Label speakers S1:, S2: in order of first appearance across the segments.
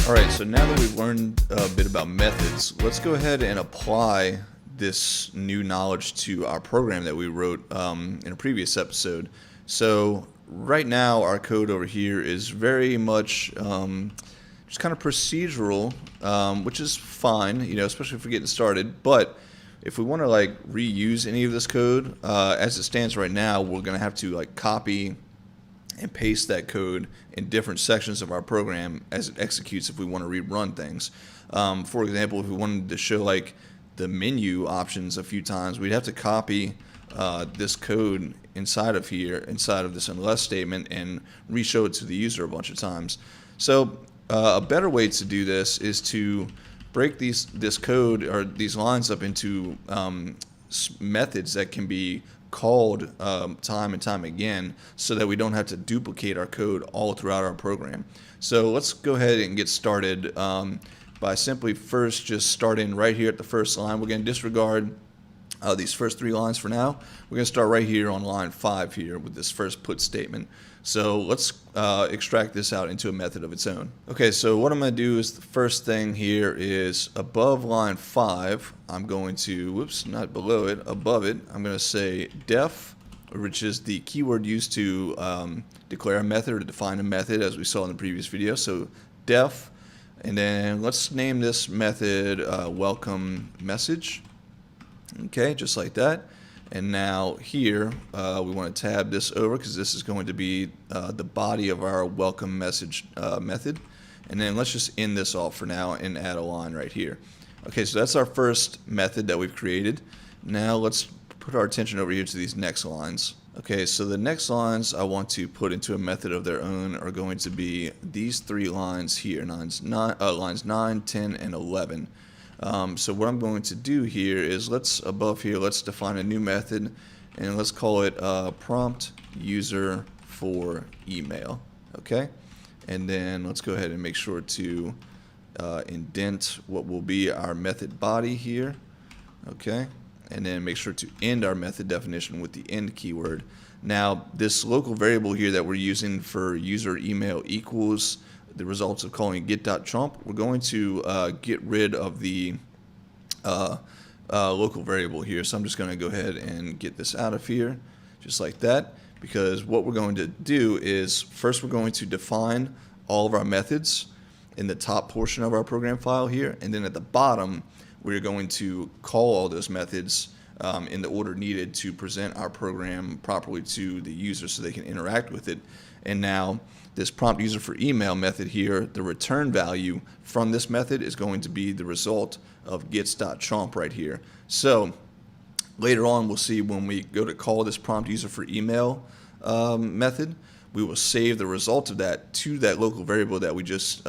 S1: Alright, so now that we've learned a bit about methods, let's go ahead and apply this new knowledge to our program that we wrote in a previous episode. So right now our code over here is very much just kind of procedural, which is fine, especially if we're getting started. But if we want to reuse any of this code, as it stands right now, we're going to have to copy and paste that code in different sections of our program as it executes if we want to rerun things. For example, if we wanted to show the menu options a few times, we'd have to copy this code inside of this unless statement, and re-show it to the user a bunch of times. So a better way to do this is to break this code or these lines up into methods that can be called time and time again, so that we don't have to duplicate our code all throughout our program. So let's go ahead and get started by simply first just starting right here at the first line. We're going to disregard these first three lines for now. We're going to start right here on line 5 here with this first put statement. So let's extract this out into a method of its own. Okay, so what I'm going to do is the first thing here is above line 5, I'm going to, whoops, not below it, above it, I'm going to say def, which is the keyword used to declare a method or to define a method, as we saw in the previous video. So def, and then let's name this method welcome message. Okay, just like that. And now here we want to tab this over because this is going to be the body of our welcome message method. And then let's just end this off for now and add a line right here. Okay, so that's our first method that we've created. Now let's put our attention over here to these next lines. Okay, so the next lines I want to put into a method of their own are going to be these three lines here, lines 9, 10, and 11. So what I'm going to do here is above here, let's define a new method, and let's call it prompt user for email. Okay, and then let's go ahead and make sure to indent what will be our method body here. Okay, and then make sure to end our method definition with the end keyword. Now this local variable here that we're using for user email equals the results of calling get.chomp. We're going to get rid of the local variable here. So I'm just going to go ahead and get this out of here, just like that, because what we're going to do is first we're going to define all of our methods in the top portion of our program file here, and then at the bottom we're going to call all those methods in the order needed to present our program properly to the user so they can interact with it. And now this prompt user for email method here, the return value from this method is going to be the result of gets.chomp right here. So later on we'll see when we go to call this prompt user for email method, we will save the result of that to that local variable that we just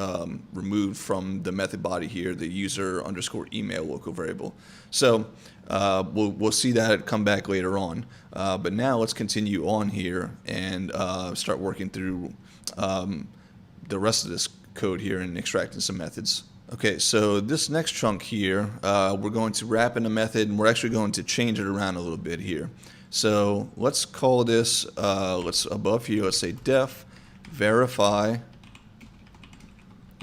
S1: removed from the method body here, the user underscore email local variable. So we'll see that come back later on. But now let's continue on here and start working through the rest of this code here and extracting some methods. Okay, so this next chunk here, we're going to wrap in a method, and we're actually going to change it around a little bit here. So let's call this, above here, let's say def verify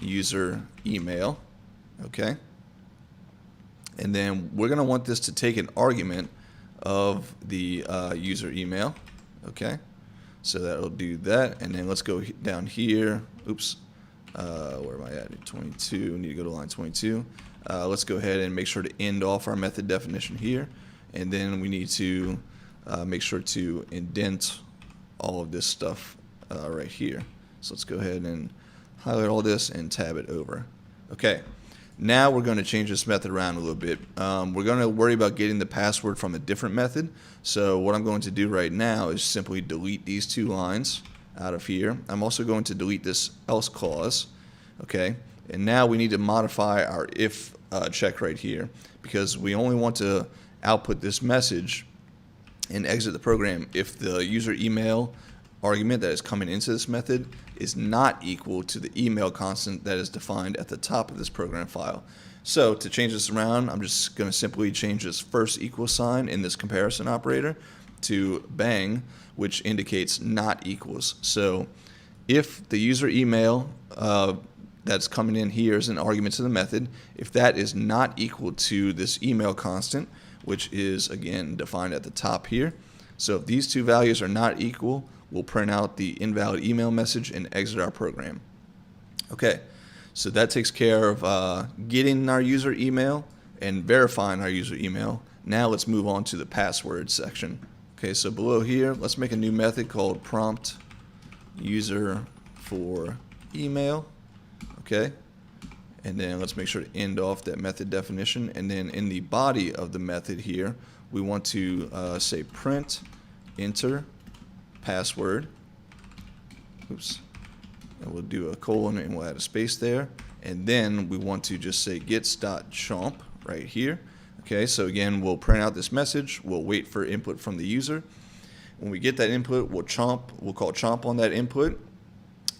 S1: user email. Okay, and then we're going to want this to take an argument of the user email. Okay, so that'll do that, and then let's go down here. Oops, where am I at? 22. Need to go to line 22. Let's go ahead and make sure to end off our method definition here, and then we need to make sure to indent all of this stuff right here. So let's go ahead and highlight all this and tab it over. Okay, now we're going to change this method around a little bit. We're going to worry about getting the password from a different method. So what I'm going to do right now is simply delete these two lines out of here. I'm also going to delete this else clause. Okay, and now we need to modify our if check right here, because we only want to output this message and exit the program if the user email argument that is coming into this method is not equal to the email constant that is defined at the top of this program file. So to change this around, I'm just going to simply change this first equal sign in this comparison operator to bang, which indicates not equals. So if the user email that's coming in here as an argument to the method, if that is not equal to this email constant, which is again defined at the top here. So if these two values are not equal, we'll print out the invalid email message and exit our program. Okay, so that takes care of getting our user email and verifying our user email. Now let's move on to the password section. Okay, so below here, let's make a new method called prompt user for email. Okay, and then let's make sure to end off that method definition, and then in the body of the method here we want to say print enter password. Oops, and we'll do a colon and we'll add a space there, and then we want to just say gets.chomp right here. Okay, so again, we'll print out this message, we'll wait for input from the user. When we get that input, we'll call chomp on that input,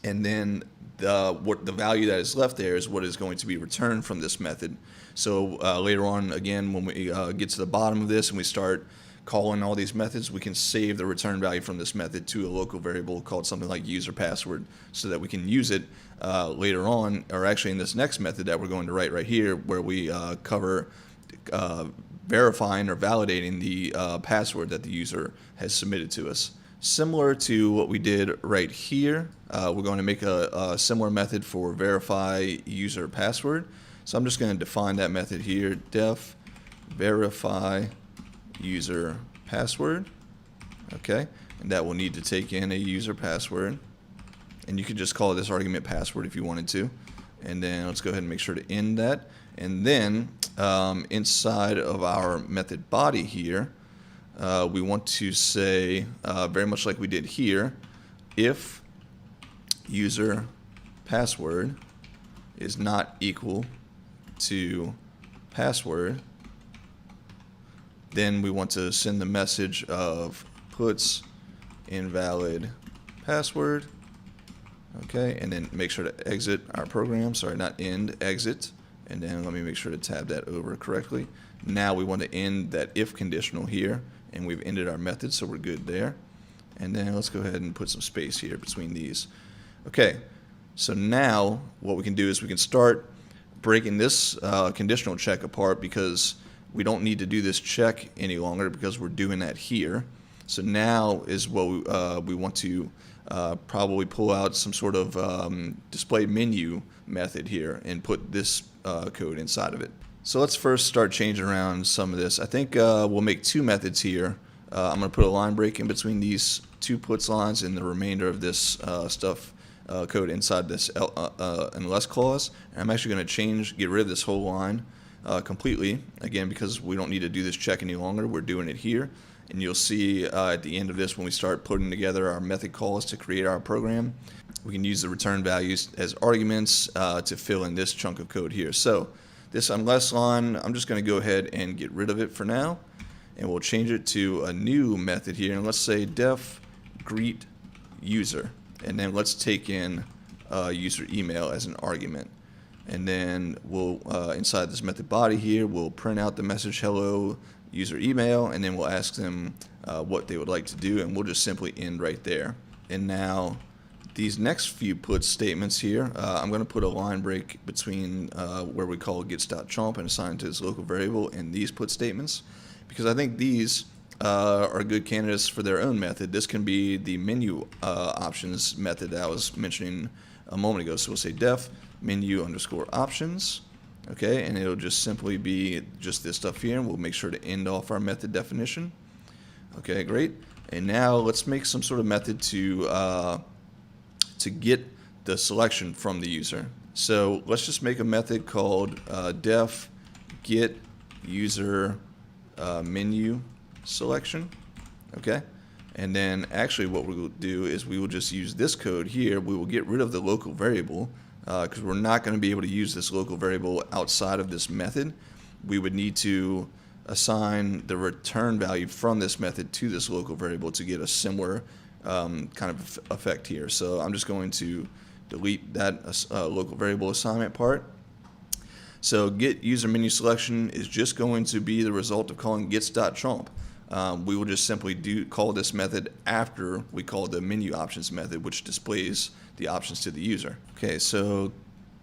S1: and then the value that is left there is what is going to be returned from this method. So later on, again, when we get to the bottom of this and we start calling all these methods, we can save the return value from this method to a local variable called something like user password, so that we can use it later on, or actually in this next method that we're going to write right here, where we cover verifying or validating the password that the user has submitted to us. Similar to what we did right here, we're going to make a similar method for verify user password. So I'm just going to define that method here, def verify user password. Okay, and that will need to take in a user password, and you could just call this argument password if you wanted to. And then let's go ahead and make sure to end that. And then inside of our method body here, we want to say, very much like we did here, if user password is not equal to password, then we want to send the message of puts invalid password. Okay, and then make sure to exit our program. Sorry, not end, exit. And then let me make sure to tab that over correctly. Now we want to end that if conditional here, and we've ended our method, so we're good there. And then let's go ahead and put some space here between these. Okay, so now what we can do is we can start breaking this conditional check apart, because we don't need to do this check any longer because we're doing that here. So now is what we want to probably pull out some sort of display menu method here and put this code inside of it. So let's first start changing around some of this. I think we'll make two methods here. I'm going to put a line break in between these two puts lines and the remainder of this code inside this unless clause. And I'm actually going to get rid of this whole line completely, again, because we don't need to do this check any longer. We're doing it here. And you'll see at the end of this, when we start putting together our method calls to create our program, we can use the return values as arguments to fill in this chunk of code here. So this unless line, I'm just going to go ahead and get rid of it for now, and we'll change it to a new method here. And let's say def greet user, and then let's take in user email as an argument. And then we'll inside this method body here, we'll print out the message hello user email, and then we'll ask them what they would like to do, and we'll just simply end right there. And now these next few put statements here, I'm going to put a line break between where we call gets.chomp and assign to this local variable and these put statements, because I think these are good candidates for their own method. This can be the menu options method that I was mentioning a moment ago. So we'll say def menu underscore options. Okay, and it'll just simply be just this stuff here, and we'll make sure to end off our method definition. Okay, great. And now let's make some sort of method to get the selection from the user. So let's just make a method called def get user menu selection. Okay, and then actually what we'll do is we will just use this code here. We will get rid of the local variable, because we're not going to be able to use this local variable outside of this method. We would need to assign the return value from this method to this local variable to get a similar kind of effect here. So I'm just going to delete that local variable assignment part. So get user menu selection is just going to be the result of calling gets.chomp. We will just simply call this method after we call the menu options method, which displays the options to the user. Okay, so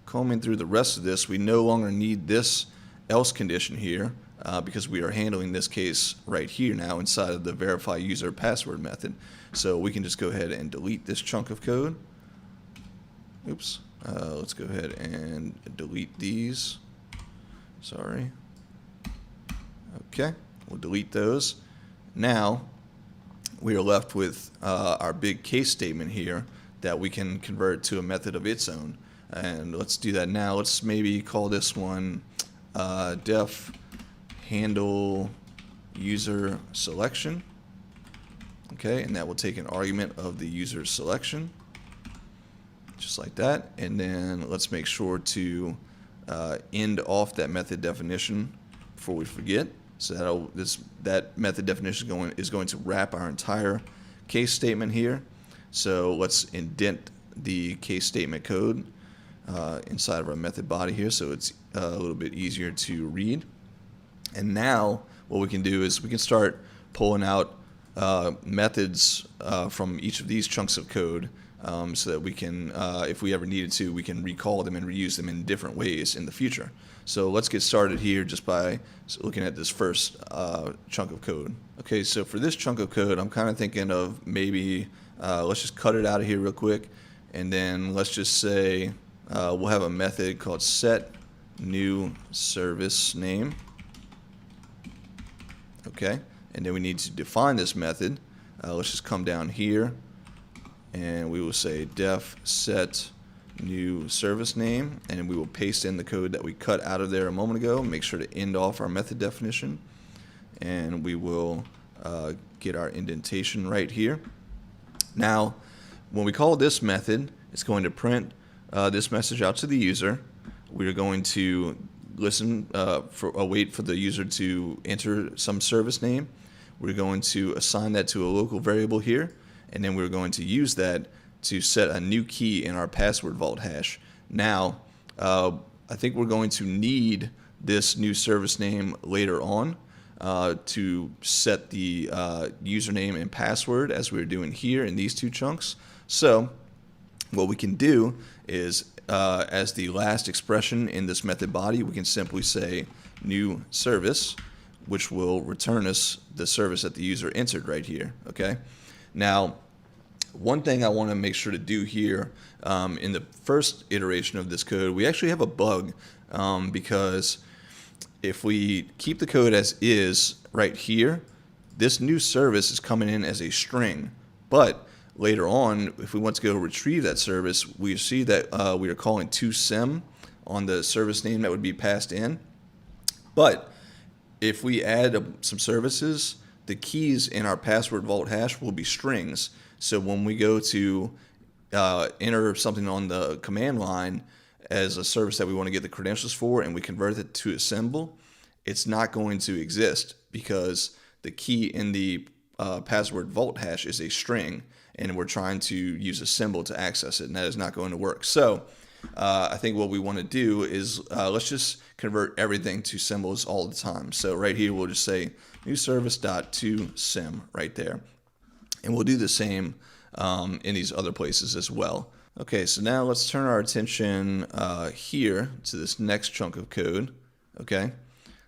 S1: combing through the rest of this, we no longer need this else condition here because we are handling this case right here now inside of the verify user password method. So we can just go ahead and delete this chunk of code. Oops. Let's go ahead and delete these. Sorry. Okay, we'll delete those. Now we are left with our big case statement here that we can convert to a method of its own. And let's do that now. Let's maybe call this one def handle user selection. Okay, and that will take an argument of the user selection, just like that. And then let's make sure to end off that method definition before we forget. So that method definition is going to wrap our entire case statement here. So let's indent the case statement code inside of our method body here, so it's a little bit easier to read. And now what we can do is we can start pulling out methods from each of these chunks of code so that we can, if we ever needed to, we can recall them and reuse them in different ways in the future. So let's get started here just by looking at this first chunk of code. Okay, so for this chunk of code, I'm kind of thinking of maybe, let's just cut it out of here real quick, and then let's just say we'll have a method called set new service name. Okay, and then we need to define this method. Let's just come down here, and we will say def set new service name, and we will paste in the code that we cut out of there a moment ago. Make sure to end off our method definition, and we will get our indentation right here. Now, when we call this method, it's going to print this message out to the user. We're going to listen wait for the user to enter some service name. We're going to assign that to a local variable here, and then we're going to use that to set a new key in our password vault hash. Now, I think we're going to need this new service name later on to set the username and password as we're doing here in these two chunks. So what we can do is, as the last expression in this method body, we can simply say new service, which will return us the service that the user entered right here. Okay. Now, one thing I want to make sure to do here in the first iteration of this code, we actually have a bug because if we keep the code as is right here, this new service is coming in as a string. But later on, if we want to go retrieve that service, we see that we are calling toSim on the service name that would be passed in. But if we add some services, the keys in our password vault hash will be strings. So when we go to enter something on the command line as a service that we want to get the credentials for, and we convert it to a symbol, it's not going to exist because the key in the password vault hash is a string, and we're trying to use a symbol to access it, and that is not going to work. So I think what we want to do is let's just convert everything to symbols all the time. So right here we'll just say new service.toSim right there. And we'll do the same in these other places as well. Okay, so now let's turn our attention here to this next chunk of code. Okay,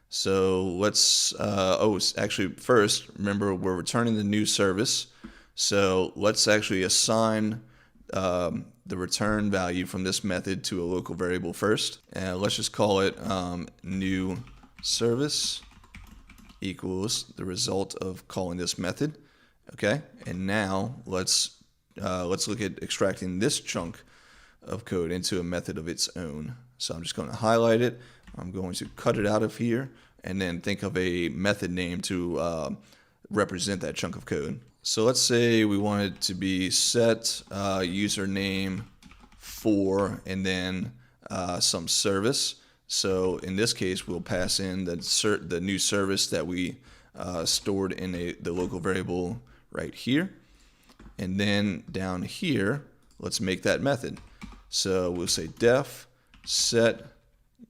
S1: so let's, actually first, remember we're returning the new service. So let's actually assign the return value from this method to a local variable first. And let's just call it new service equals the result of calling this method. Okay, and now let's look at extracting this chunk of code into a method of its own. So I'm just going to highlight it. I'm going to cut it out of here, and then think of a method name to represent that chunk of code. So let's say we want it to be set username for, and then some service. So in this case, we'll pass in the new service that we stored in the local variable right here. And then down here, let's make that method. So we'll say def set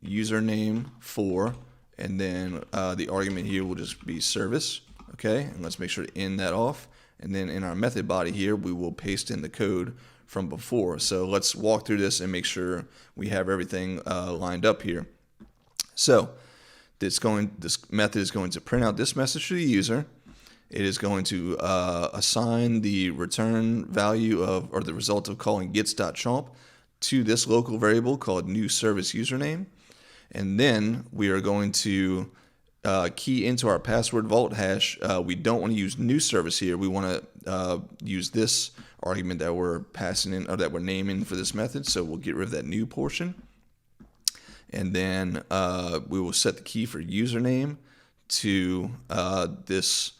S1: username for, and then the argument here will just be service. Okay, and let's make sure to end that off. And then in our method body here, we will paste in the code from before. So let's walk through this and make sure we have everything lined up here. So this method is going to print out this message to the user. It is going to assign the return value of, or the result of calling gets.chomp to this local variable called new service username. And then we are going to key into our password vault hash. We don't want to use new service here. We want to use this argument that we're passing in, or that we're naming for this method. So we'll get rid of that new portion. And then we will set the key for username to this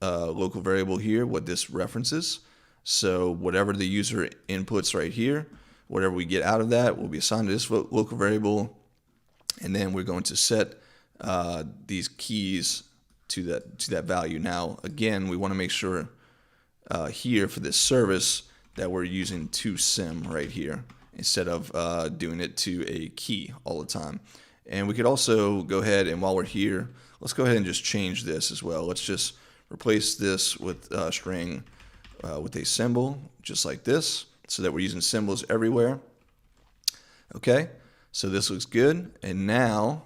S1: local variable here, what this references. So whatever the user inputs right here, whatever we get out of that will be assigned to this local variable. And then we're going to set these keys to that value. Now, again, we want to make sure here for this service that we're using toSim right here instead of doing it to a key all the time. And we could also go ahead and, while we're here, let's go ahead and just change this as well. Let's just replace this with a string with a symbol, just like this, so that we're using symbols everywhere. Okay, so this looks good. And now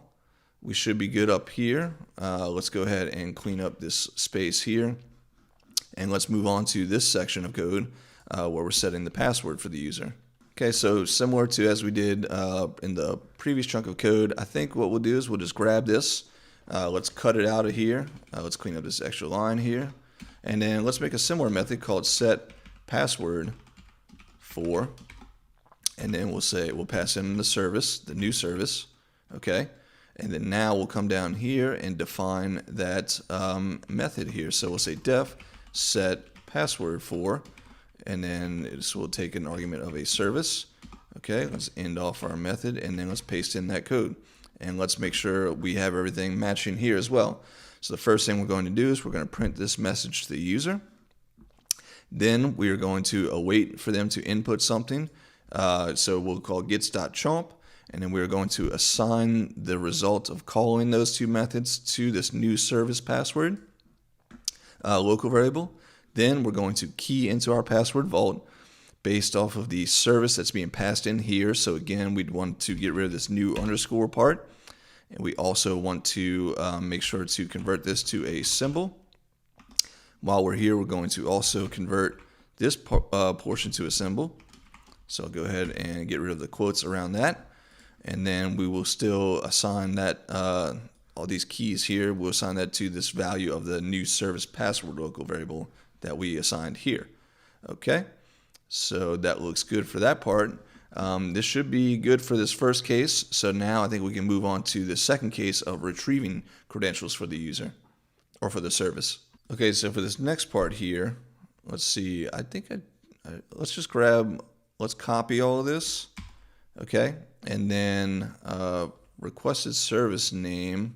S1: we should be good up here. Let's go ahead and clean up this space here. And let's move on to this section of code where we're setting the password for the user. Okay, so similar to as we did in the previous chunk of code, I think what we'll do is we'll just grab this. Let's cut it out of here. Let's clean up this extra line here. And then let's make a similar method called set password for. And then we'll pass in the service, the new service. Okay. And then now we'll come down here and define that method here. So we'll say def set password for, and then this will take an argument of a service. Okay, let's end off our method, and then let's paste in that code. And let's make sure we have everything matching here as well. So the first thing we're going to do is we're going to print this message to the user. Then we are going to await for them to input something. So we'll call gets.chomp. And then we're going to assign the result of calling those two methods to this new service password local variable. Then we're going to key into our password vault based off of the service that's being passed in here. So again, we'd want to get rid of this new underscore part. And we also want to make sure to convert this to a symbol. While we're here, we're going to also convert this portion to a symbol. So I'll go ahead and get rid of the quotes around that. And then we will still assign that, all these keys here, we'll assign that to this value of the new service password local variable that we assigned here. Okay, so that looks good for that part. This should be good for this first case. So now I think we can move on to the second case of retrieving credentials for the user or for the service. Okay, so for this next part here, let's see, I think let's just let's copy all of this. Okay, and then requested service name.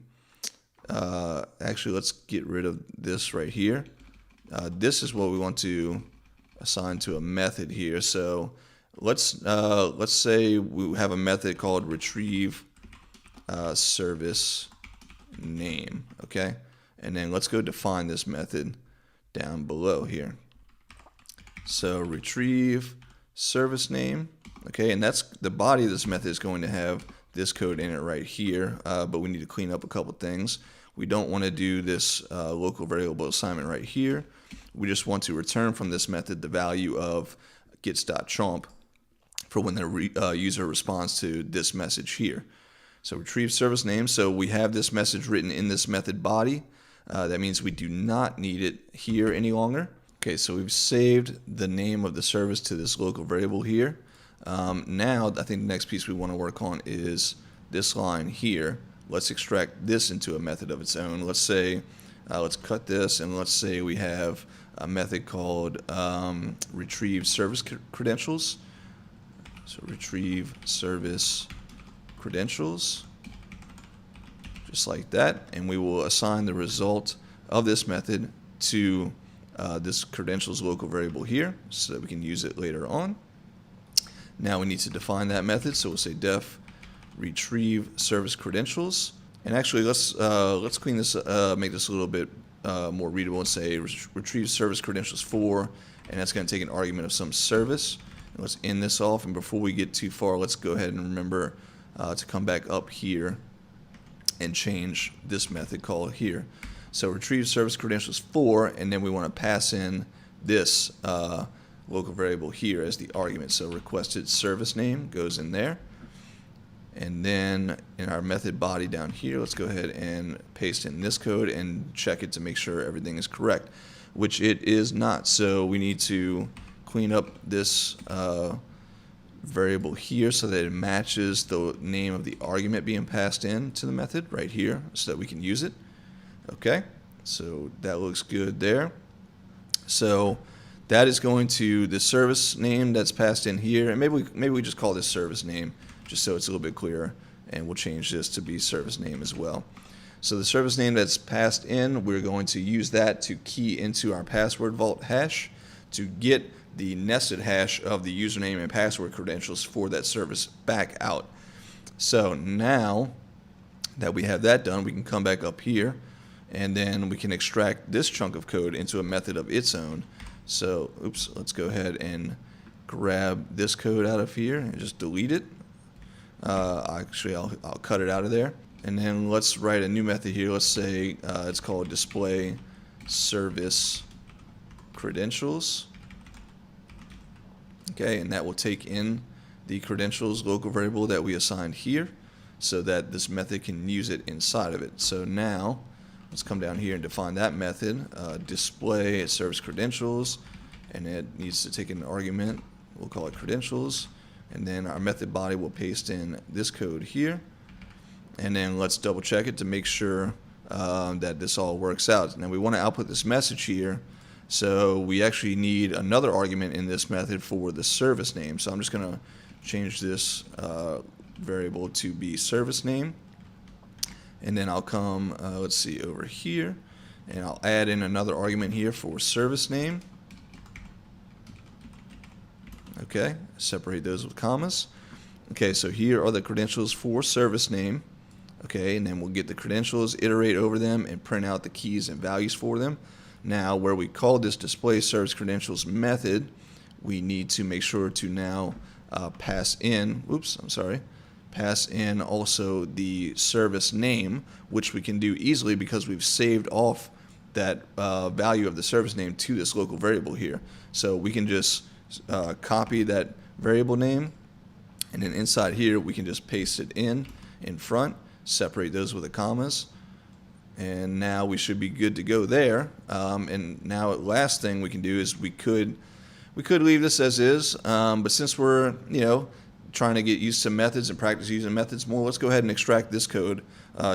S1: Actually, let's get rid of this right here. This is what we want to assign to a method here. So let's say we have a method called retrieve service name. Okay, and then let's go define this method down below here. So retrieve service name. Okay, and that's the body of this method is going to have this code in it right here, but we need to clean up a couple things. We don't want to do this local variable assignment right here. We just want to return from this method the value of gets.chomp for when the user responds to this message here. So retrieve service name. So we have this message written in this method body. That means we do not need it here any longer. Okay, so we've saved the name of the service to this local variable here. Now, I think the next piece we want to work on is this line here. Let's extract this into a method of its own. Let's say, let's cut this, and let's say we have a method called retrieve service credentials. So retrieve service credentials, just like that. And we will assign the result of this method to this credentials local variable here so that we can use it later on. Now we need to define that method, so we'll say def retrieve service credentials. And actually, let's clean this, make this a little bit more readable, and say retrieve service credentials for, and that's going to take an argument of some service. Let's end this off, and before we get too far, let's go ahead and remember to come back up here and change this method call here. So retrieve service credentials 4, and then we want to pass in this local variable here as the argument. So requested service name goes in there. And then in our method body down here, let's go ahead and paste in this code and check it to make sure everything is correct, which it is not. So we need to clean up this variable here so that it matches the name of the argument being passed in to the method right here so that we can use it. Okay, so that looks good there. So that is going to the service name that's passed in here, and maybe we just call this service name just so it's a little bit clearer, and we'll change this to be service name as well. So the service name that's passed in, we're going to use that to key into our password vault hash to get the nested hash of the username and password credentials for that service back out. So now that we have that done, we can come back up here, and then we can extract this chunk of code into a method of its own. So, oops, let's go ahead and grab this code out of here and just delete it. Actually, I'll cut it out of there. And then let's write a new method here. Let's say it's called display service credentials. Okay, and that will take in the credentials local variable that we assigned here so that this method can use it inside of it. So now let's come down here and define that method, display service credentials, and it needs to take an argument. We'll call it credentials, and then our method body will paste in this code here, and then let's double check it to make sure that this all works out. Now we want to output this message here, so we actually need another argument in this method for the service name. So I'm just going to change this variable to be service name. And then I'll come, let's see, over here, and I'll add in another argument here for service name. Okay, separate those with commas. Okay, so here are the credentials for service name. Okay, and then we'll get the credentials, iterate over them, and print out the keys and values for them. Now, where we called this display service credentials method, we need to make sure to now pass in, pass in also the service name, which we can do easily because we've saved off that value of the service name to this local variable here. So we can just copy that variable name, and then inside here we can just paste it in front, separate those with the commas, and now we should be good to go there. And now last thing we can do is we could leave this as is, but since we're trying to get used to methods and practice using methods more, let's go ahead and extract this code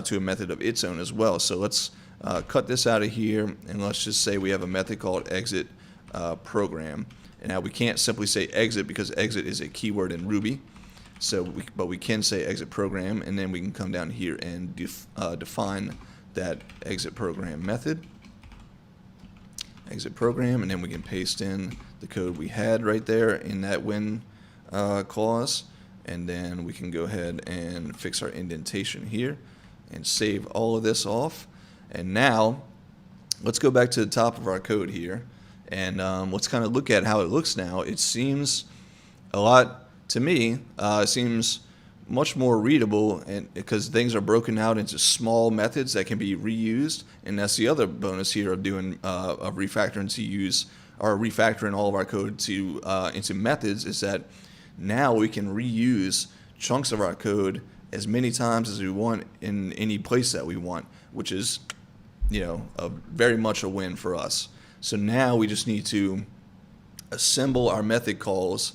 S1: to a method of its own as well. So let's cut this out of here, and let's just say we have a method called exit program. And now we can't simply say exit because exit is a keyword in Ruby. But we can say exit program, and then we can come down here and define that exit program method. Exit program, and then we can paste in the code we had right there in that when clause, and then we can go ahead and fix our indentation here and save all of this off. And now let's go back to the top of our code here, and let's kind of look at how it looks now. It seems a lot, to me, it seems much more readable, and because things are broken out into small methods that can be reused. And that's the other bonus here of doing of refactoring to use, or refactoring all of our code to into methods, is that now we can reuse chunks of our code as many times as we want in any place that we want, which is very much a win for us. So now we just need to assemble our method calls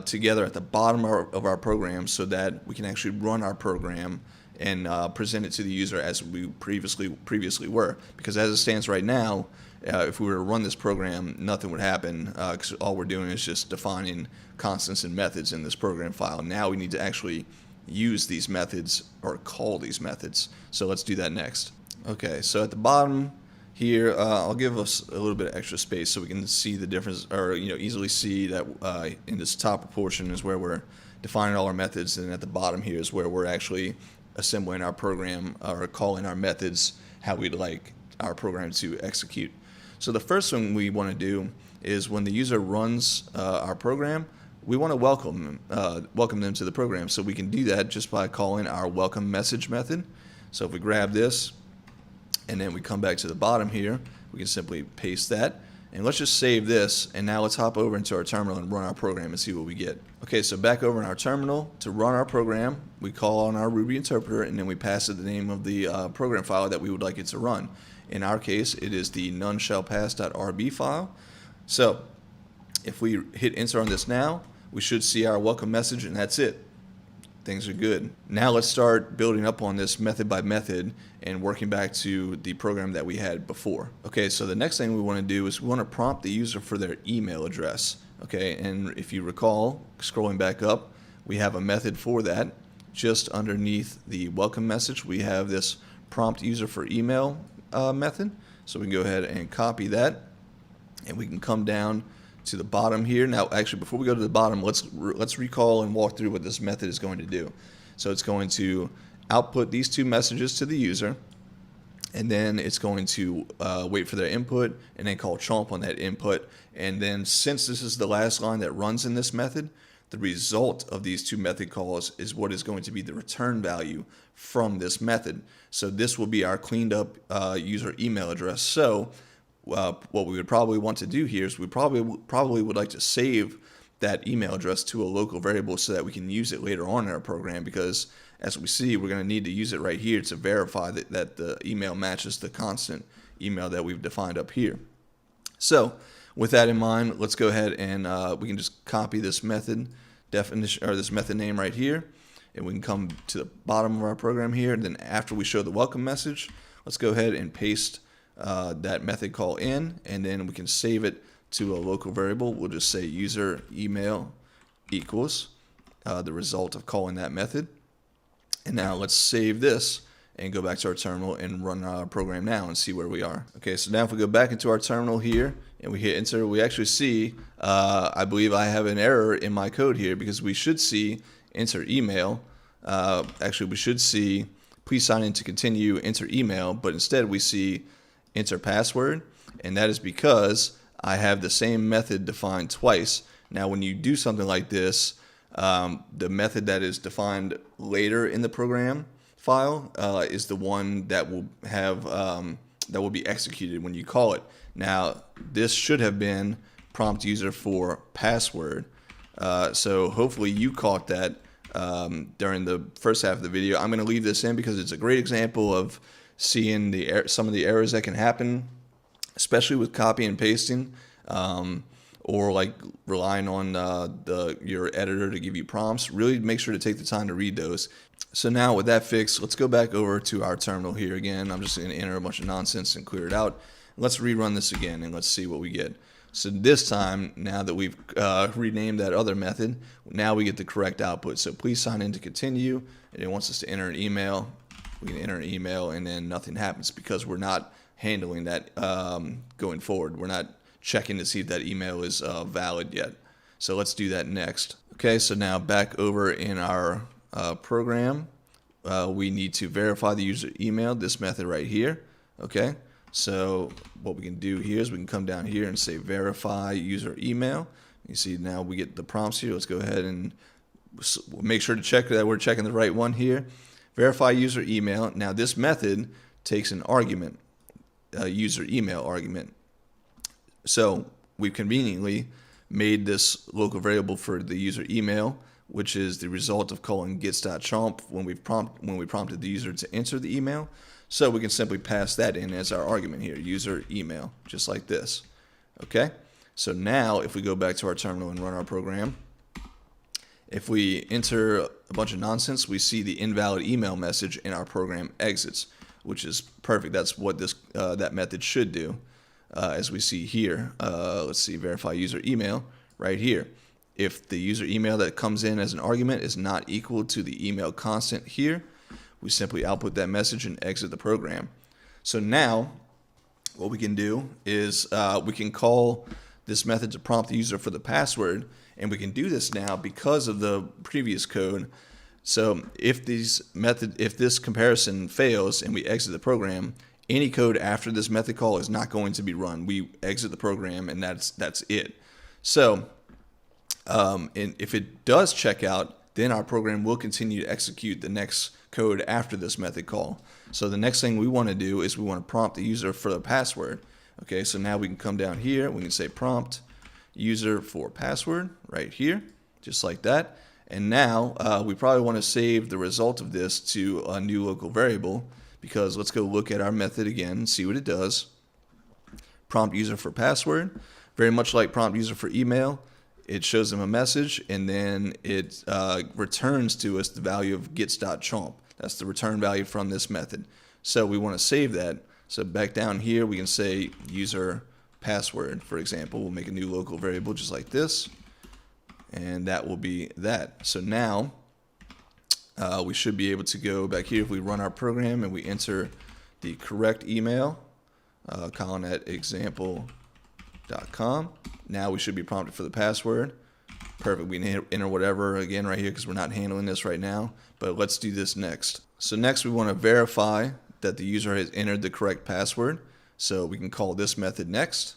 S1: together at the bottom of our program so that we can actually run our program and present it to the user as we previously were. Because as it stands right now, if we were to run this program, nothing would happen because all we're doing is just defining constants and methods in this program file. Now we need to actually use these methods or call these methods. So let's do that next. Okay, so at the bottom here, I'll give us a little bit of extra space so we can see the difference, or easily see that in this top portion is where we're defining all our methods, and at the bottom here is where we're actually assembling our program or calling our methods how we'd like our program to execute. So the first thing we want to do is when the user runs our program, we want to welcome them to the program. So we can do that just by calling our welcome message method. So if we grab this and then we come back to the bottom here, we can simply paste that. And let's just save this, and now let's hop over into our terminal and run our program and see what we get. Okay, so back over in our terminal, to run our program, we call on our Ruby interpreter, and then we pass it the name of the program file that we would like it to run. In our case, it is the noneshallpass.rb file. So if we hit enter on this now, we should see our welcome message, and that's it. Things are good. Now let's start building up on this method by method and working back to the program that we had before. Okay, so the next thing we want to do is we want to prompt the user for their email address. Okay, and if you recall, scrolling back up, we have a method for that. Just underneath the welcome message, we have this prompt user for email method. So we can go ahead and copy that, and we can come down to the bottom here. Now, actually, before we go to the bottom, let's recall and walk through what this method is going to do. So it's going to output these two messages to the user, and then it's going to wait for their input and then call chomp on that input. And then since this is the last line that runs in this method, the result of these two method calls is what is going to be the return value from this method. So this will be our cleaned up user email address. So what we would probably want to do here is we probably would like to save that email address to a local variable so that we can use it later on in our program, because as we see, we're going to need to use it right here to verify that the email matches the constant email that we've defined up here. So with that in mind, let's go ahead and we can just copy this method definition, or this method name right here, and we can come to the bottom of our program here, and then after we show the welcome message, let's go ahead and paste that method call in, and then we can save it to a local variable. We'll just say user email equals the result of calling that method. And now let's save this and go back to our terminal and run our program now and see where we are. Okay, so now if we go back into our terminal here and we hit enter, we actually see, I believe I have an error in my code here, because we should see enter email. Actually, we should see please sign in to continue, enter email, but instead we see enter password, and that is because I have the same method defined twice. Now when you do something like this, the method that is defined later in the program file is the one that will have that will be executed when you call it. Now this should have been prompt user for password, so hopefully you caught that during the first half of the video. I'm going to leave this in because it's a great example of seeing some of the errors that can happen, especially with copy and pasting, or like relying on your editor to give you prompts. Really make sure to take the time to read those. So now with that fixed, let's go back over to our terminal here again. I'm just going to enter a bunch of nonsense and clear it out. Let's rerun this again and let's see what we get. So this time, now that we've renamed that other method, now we get the correct output. So please sign in to continue, and it wants us to enter an email. We can enter an email, and then nothing happens because we're not handling that going forward. We're not checking to see if that email is valid yet. So let's do that next. Okay, so now back over in our program, we need to verify the user email, this method right here. Okay, so what we can do here is we can come down here and say verify user email. You see now we get the prompts here. Let's go ahead and make sure to check that we're checking the right one here. Verify user email. Now this method takes an argument, a user email argument. So we've conveniently made this local variable for the user email, which is the result of calling gets.chomp when we prompted the user to enter the email. So we can simply pass that in as our argument here, user email, just like this. Okay. So now if we go back to our terminal and run our program, if we enter a bunch of nonsense, we see the invalid email message and our program exits, which is perfect. That's what this that method should do, as we see here. Let's see, verify user email right here. If the user email that comes in as an argument is not equal to the email constant here, we simply output that message and exit the program. So now what we can do is we can call this method to prompt the user for the password, and we can do this now because of the previous code. So if this comparison fails and we exit the program, any code after this method call is not going to be run. We exit the program and that's it. So and if it does check out, then our program will continue to execute the next code after this method call. So the next thing we want to do is we want to prompt the user for the password. Okay, so now we can come down here, we can say prompt user for password right here, just like that. And now we probably want to save the result of this to a new local variable, because let's go look at our method again and see what it does. Prompt user for password, very much like prompt user for email. It shows them a message, and then it returns to us the value of gets.chomp. That's the return value from this method. So we want to save that. So back down here, we can say user password, for example. We'll make a new local variable just like this, and that will be that. So now we should be able to go back here if we run our program and we enter the correct email, calling that example.com. Now we should be prompted for the password. Perfect. We can enter whatever again right here because we're not handling this right now. But let's do this next. So next we want to verify that the user has entered the correct password. So we can call this method next.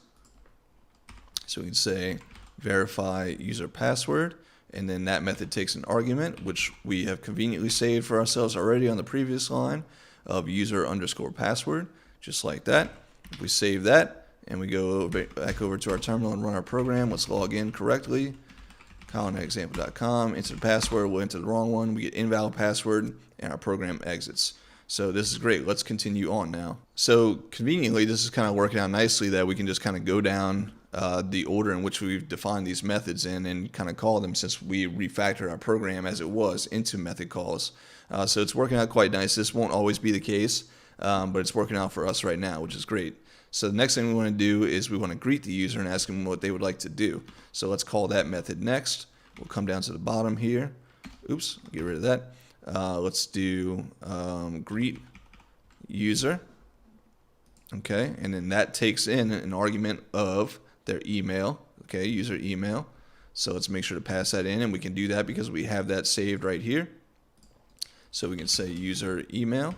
S1: So we can say verify user password, and then that method takes an argument, which we have conveniently saved for ourselves already on the previous line of user underscore password, just like that. If we save that and we go back over to our terminal and run our program, let's log in correctly. Calling example.com, enter the password, we'll enter the wrong one, we get invalid password, and our program exits. So this is great. Let's continue on now. So conveniently, this is kind of working out nicely that we can just kind of go down the order in which we've defined these methods in and kind of call them, since we refactored our program as it was into method calls. So it's working out quite nice. This won't always be the case, but it's working out for us right now, which is great. So the next thing we want to do is we want to greet the user and ask them what they would like to do. So let's call that method next. We'll come down to the bottom here. Oops, get rid of that. Let's do greet user. Okay, and then that takes in an argument of their email. Okay, user email. So let's make sure to pass that in, and we can do that because we have that saved right here. So we can say user email,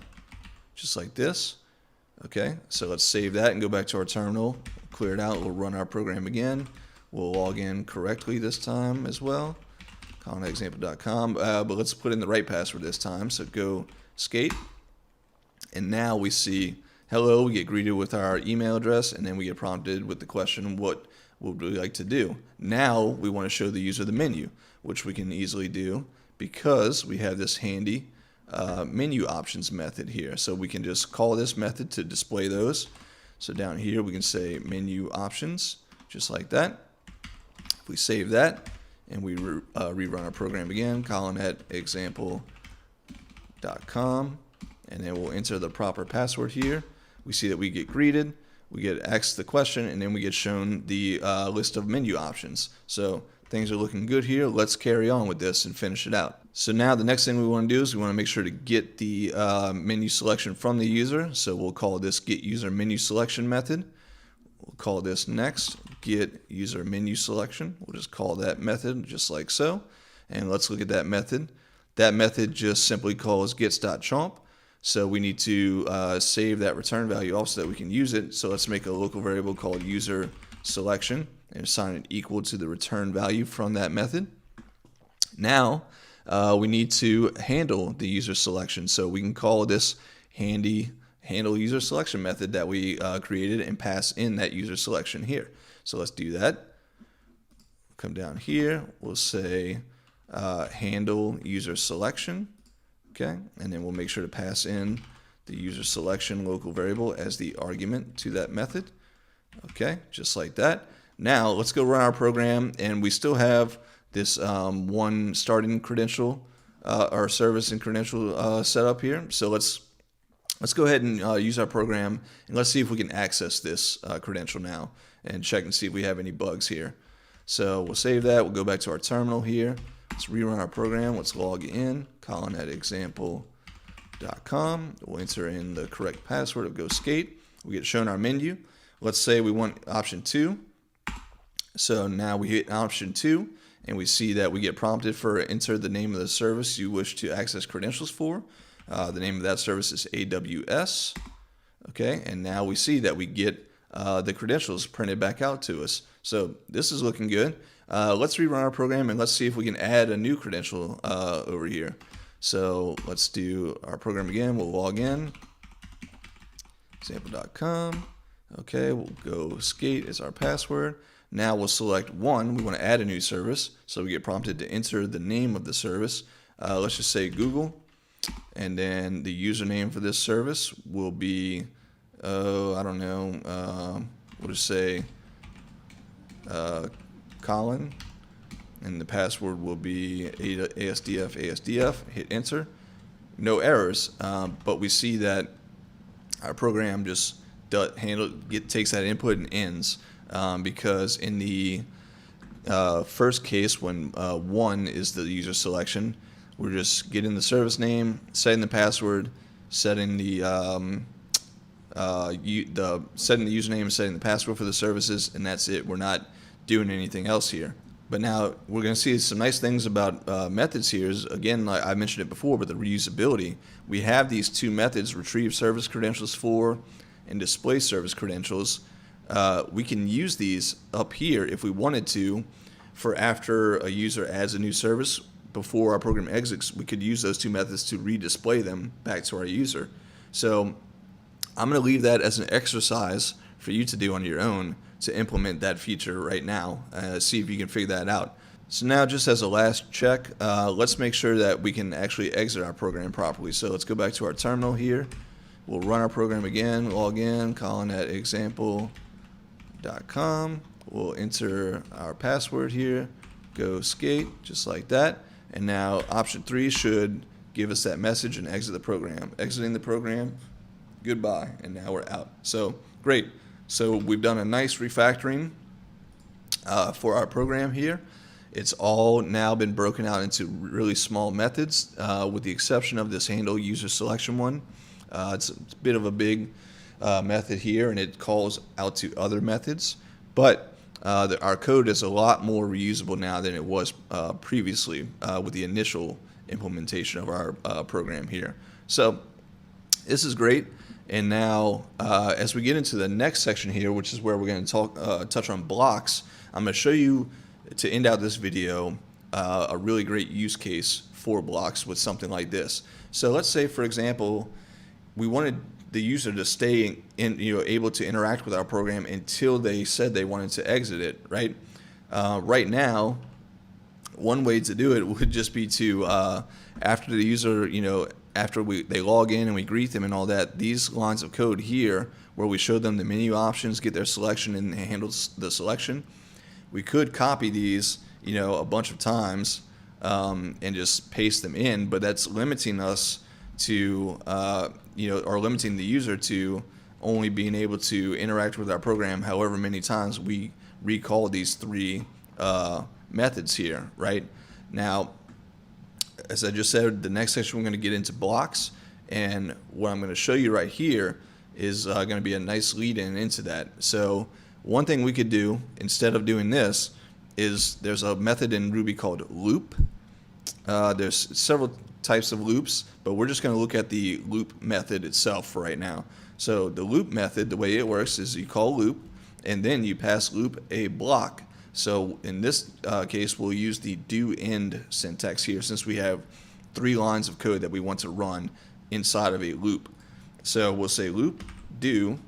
S1: just like this. Okay, so let's save that and go back to our terminal, clear it out, we'll run our program again. We'll log in correctly this time as well, calling example.com, but let's put in the right password this time. So go skate, and now we see hello, we get greeted with our email address, and then we get prompted with the question, what would we like to do? Now we want to show the user the menu, which we can easily do because we have this handy menu options method here. So we can just call this method to display those. So down here we can say menu options, just like that. If we save that and we rerun our program again, calling that example.com, and then we'll enter the proper password here. We see that we get greeted, we get asked the question, and then we get shown the list of menu options. So things are looking good here. Let's carry on with this and finish it out. So now the next thing we want to do is we want to make sure to get the menu selection from the user. So we'll call this get user menu selection method. We'll call this next get user menu selection. We'll just call that method just like so. And let's look at that method. That method just simply calls gets.chomp. So we need to save that return value off so that we can use it. So let's make a local variable called user selection and assign it equal to the return value from that method. Now we need to handle the user selection. So we can call this handy handle user selection method that we created and pass in that user selection here. So let's do that. Come down here, we'll say handle user selection. Okay, and then we'll make sure to pass in the user selection local variable as the argument to that method. Okay, just like that. Now let's go run our program, and we still have this one starting credential, our service and credential set up here. So let's go ahead and use our program, and let's see if we can access this credential now and check and see if we have any bugs here. So we'll save that. We'll go back to our terminal here. Let's rerun our program. Let's log in, calling at example.com. We'll enter in the correct password of go skate. We get shown our menu. Let's say we want option 2. So now we hit option 2, and we see that we get prompted for enter the name of the service you wish to access credentials for. The name of that service is AWS. Okay, and now we see that we get the credentials printed back out to us. So this is looking good. Let's rerun our program and let's see if we can add a new credential over here. So let's do our program again. We'll log in, example.com. Okay, we'll go skate as our password. Now we'll select one. We want to add a new service, so we get prompted to enter the name of the service. Let's just say Google, and then the username for this service will be, I don't know, we'll just say Colin, and the password will be ASDF. Hit enter. No errors, but we see that our program just takes that input and ends, because in the first case, when one is the user selection, we're just getting the service name, setting the password, setting the setting the username, setting the password for the services, and that's it. We're not doing anything else here. But now we're going to see some nice things about methods here. Is, again, like I mentioned it before, but the reusability. We have these two methods: retrieve service credentials for and display service credentials. We can use these up here if we wanted to, for after a user adds a new service. Before our program exits, we could use those two methods to redisplay them back to our user. So I'm going to leave that as an exercise for you to do on your own to implement that feature right now. See if you can figure that out. So now, just as a last check, let's make sure that we can actually exit our program properly. So let's go back to our terminal here. We'll run our program again, log in, calling at example.com. We'll enter our password here, go skate, just like that. And now option 3 should give us that message and exit the program. Exiting the program, goodbye, and now we're out. So great. So we've done a nice refactoring for our program here. It's all now been broken out into really small methods, with the exception of this handle user selection one. It's a bit of a big method here, and it calls out to other methods. But our code is a lot more reusable now than it was previously with the initial implementation of our program here. So this is great. And now, as we get into the next section here, which is where we're going to touch on blocks, I'm going to show you, to end out this video, a really great use case for blocks with something like this. So let's say, for example, we wanted the user to stay able to interact with our program until they said they wanted to exit it, right? Right now, one way to do it would just be to, after the user, after they log in and we greet them and all that, these lines of code here, where we show them the menu options, get their selection, and handle the selection, we could copy these, a bunch of times and just paste them in, but that's limiting us to, or limiting the user to only being able to interact with our program however many times we recall these 3 methods here, right? Now, as I just said, the next section we're going to get into blocks, and what I'm going to show you right here is going to be a nice lead-in into that. So one thing we could do instead of doing this is, there's a method in Ruby called loop. There's several types of loops, but we're just going to look at the loop method itself for right now. So the loop method, the way it works is you call loop, and then you pass loop a block. So in this case, we'll use the do end syntax here, since we have 3 lines of code that we want to run inside of a loop. So we'll say loop do,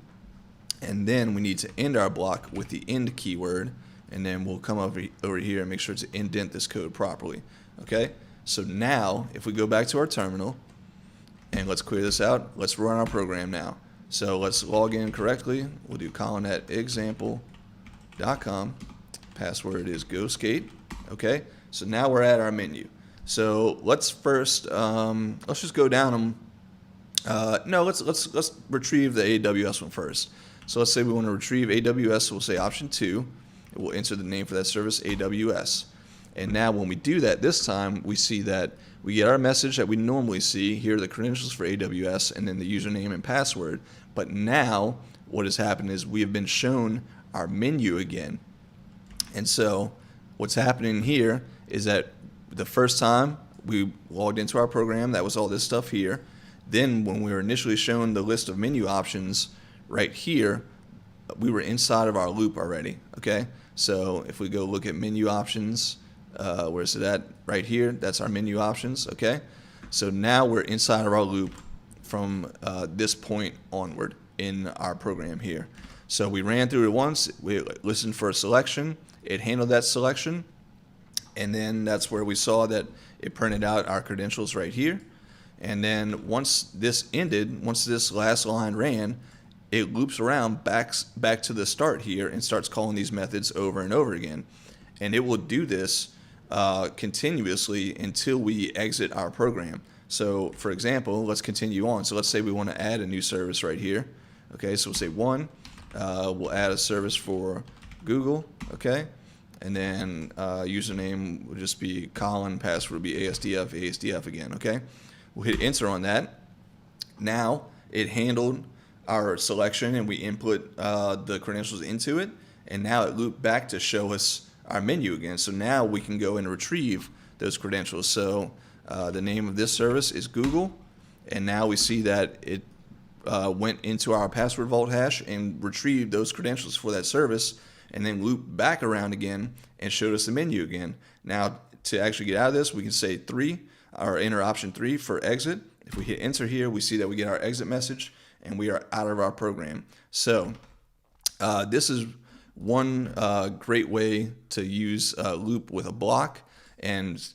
S1: and then we need to end our block with the end keyword, and then we'll come over here and make sure to indent this code properly. Okay, so now if we go back to our terminal and let's clear this out, let's run our program now. So let's log in correctly. We'll do colon at example.com. Password is go skate. Okay, so now we're at our menu. So let's first let's just go down them. No, let's retrieve the AWS one first. So let's say we want to retrieve AWS. So we'll say option 2. We'll enter the name for that service, AWS. And now when we do that this time, we see that we get our message that we normally see. Here are the credentials for AWS, and then the username and password. But now what has happened is we have been shown our menu again. And so what's happening here is that the first time we logged into our program, that was all this stuff here. Then when we were initially shown the list of menu options right here, we were inside of our loop already, okay? So if we go look at menu options, where's it at? Right here, that's our menu options, okay? So now we're inside of our loop from this point onward in our program here. So we ran through it once, we listened for a selection, it handled that selection, and then that's where we saw that it printed out our credentials right here. And then once this ended, once this last line ran, it loops around back to the start here and starts calling these methods over and over again. And it will do this continuously until we exit our program. So for example, let's continue on. So let's say we want to add a new service right here. Okay, so we'll say one, we'll add a service for Google, okay? And then username will just be Colin, password will be ASDF again, okay? We'll hit enter on that. Now it handled our selection and we input the credentials into it, and now it looped back to show us our menu again. So now we can go and retrieve those credentials. So the name of this service is Google, and now we see that it went into our password vault hash and retrieved those credentials for that service, and then looped back around again and showed us the menu again. Now to actually get out of this, we can say 3 or enter option 3 for exit. If we hit enter here, we see that we get our exit message and we are out of our program. So this is one great way to use a loop with a block, and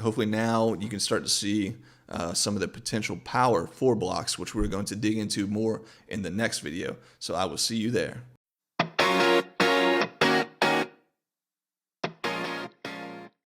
S1: hopefully now you can start to see some of the potential power for blocks, which we're going to dig into more in the next video. So I will see you there.